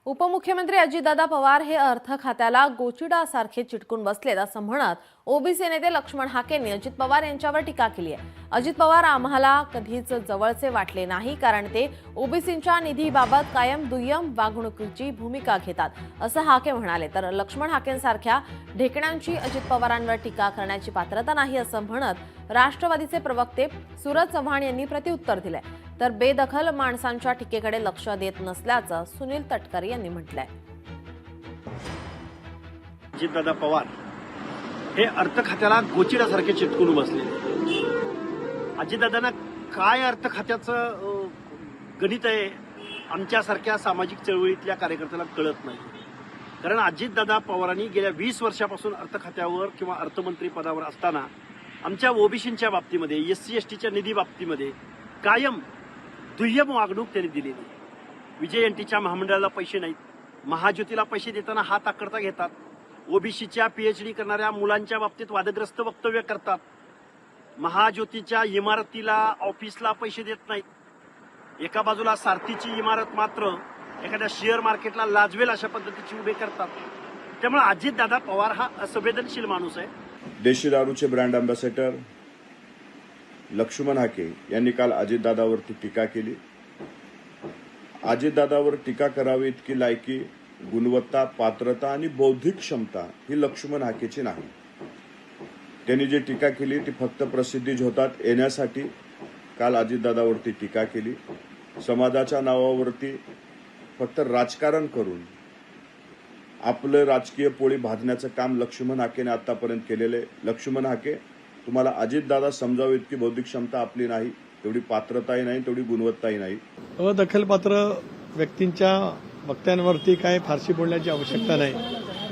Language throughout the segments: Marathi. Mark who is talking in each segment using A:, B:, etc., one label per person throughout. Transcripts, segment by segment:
A: उपमुख्यमंत्री अजितदादा पवार हे अर्थ खात्याला गोचिडासारखे चिटकून बसलेत असं म्हणत ओबीसी नेते लक्ष्मण हाकेंनी अजित पवार यांच्यावर टीका केली आहे। अजित पवार आम्हाला कधीच जवळचे वाटले नाही, कारण ते ओबीसींच्या निधीबाबत कायम दुय्यम वागणुकीची भूमिका घेतात असं हाके म्हणाले। तर लक्ष्मण हाकेंसारख्या ढेकणांची अजित पवारांवर टीका करण्याची पात्रता नाही असं म्हणत राष्ट्रवादीचे प्रवक्ते सूरज चव्हाण यांनी प्रत्युत्तर दिलंय। तर बेदखल माणसांच्या टीकेकडे लक्ष देत नसल्याचं सुनील तटकरे यांनी म्हटलंय।
B: अजितदादा पवार हे अर्थ खात्याला गोचिडासारखे चिटकून बसले। अजितदादांना काय अर्थ खात्याचं गणित आहे आमच्यासारख्या सामाजिक चळवळीतल्या कार्यकर्त्याला कळत नाही। कारण अजितदादा पवारांनी गेल्या 20 वर्षापासून अर्थ खात्यावर किंवा अर्थमंत्री पदावर असताना आमच्या ओबीसींच्या बाबतीमध्ये एससी एसटीच्या निधी बाबतीमध्ये कायम दुय्यम वागणूक त्यांनी दिलेली आहे। विजय एनटीच्या महामंडळाला पैसे नाहीत, महाज्योतीला पैसे देताना हात आकडता घेतात, ओबीसीच्या पीएचडी करणाऱ्या मुलांच्या बाबतीत वादग्रस्त वक्तव्य करतात, महाज्योतीच्या इमारतीला ऑफिसला पैसे देत नाहीत, एका बाजूला सारथीची इमारत मात्र एखाद्या शेअर मार्केटला लाजवेल अशा पद्धतीची उभे करतात। त्यामुळे अजितदादा पवार हा असंवेदनशील माणूस आहे।
C: देशी दारूचे ब्रँड अँबॅसेडर लक्ष्मण हाके यांनी काल अजितदादावरती टीका केली। अजितदादावर टीका करावी इतकी लायकी, गुणवत्ता, पात्रता आणि बौद्धिक क्षमता ही लक्ष्मण हाकेची नाही। त्यांनी जी टीका केली ती फक्त प्रसिद्धी झोतात येण्यासाठी काल अजितदादावरती टीका केली। समाजाच्या नावावरती फक्त राजकारण करून आपलं राजकीय पोळी भाजण्याचं काम लक्ष्मण हाकेने आतापर्यंत केलेले। लक्ष्मण हाके, तुम्हाला अजितदादा समजावं इतकी बौद्धिक क्षमता आपली नाही, तेवढी पात्रताही नाही, तेवढी गुणवत्ताही नाही।
D: अदखलपात्र व्यक्तींच्या वक्त्यांवरती काय फारशी बोलण्याची आवश्यकता नाही,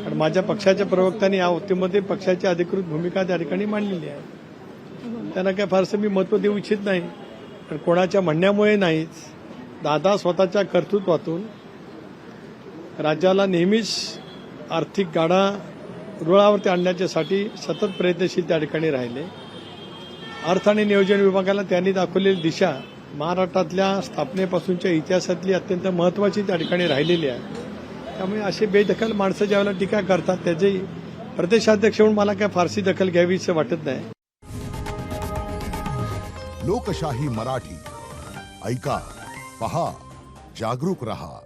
D: कारण माझ्या पक्षाच्या प्रवक्त्यांनी या बाबतीमध्ये पक्षाची अधिकृत भूमिका त्या ठिकाणी मांडलेली आहे। त्यांना काय फारसं मी महत्व देऊ इच्छित नाही, पण कोणाच्या म्हणण्यामुळे नाहीच। दादा स्वतःच्या कर्तृत्वातून राज्याला नेहमीच आर्थिक गाडा रुळावरती आणण्याच्यासाठी सतत प्रयत्नशील त्या ठिकाणी राहिले। अर्थ आणि नियोजन विभागाला त्यांनी दाखवलेली दिशा महाराष्ट्रातल्या स्थापनेपासूनच्या इतिहासातली अत्यंत महत्वाची त्या ठिकाणी राहिलेली आहे। त्यामुळे असे बेदखल माणसं ज्यावेळेला टीका करतात त्याची प्रदेशाध्यक्ष म्हणून मला काय फारशी दखल घ्यावी असं वाटत नाही।
E: लोकशाही मराठी ऐका, पहा, जागरूक रहा।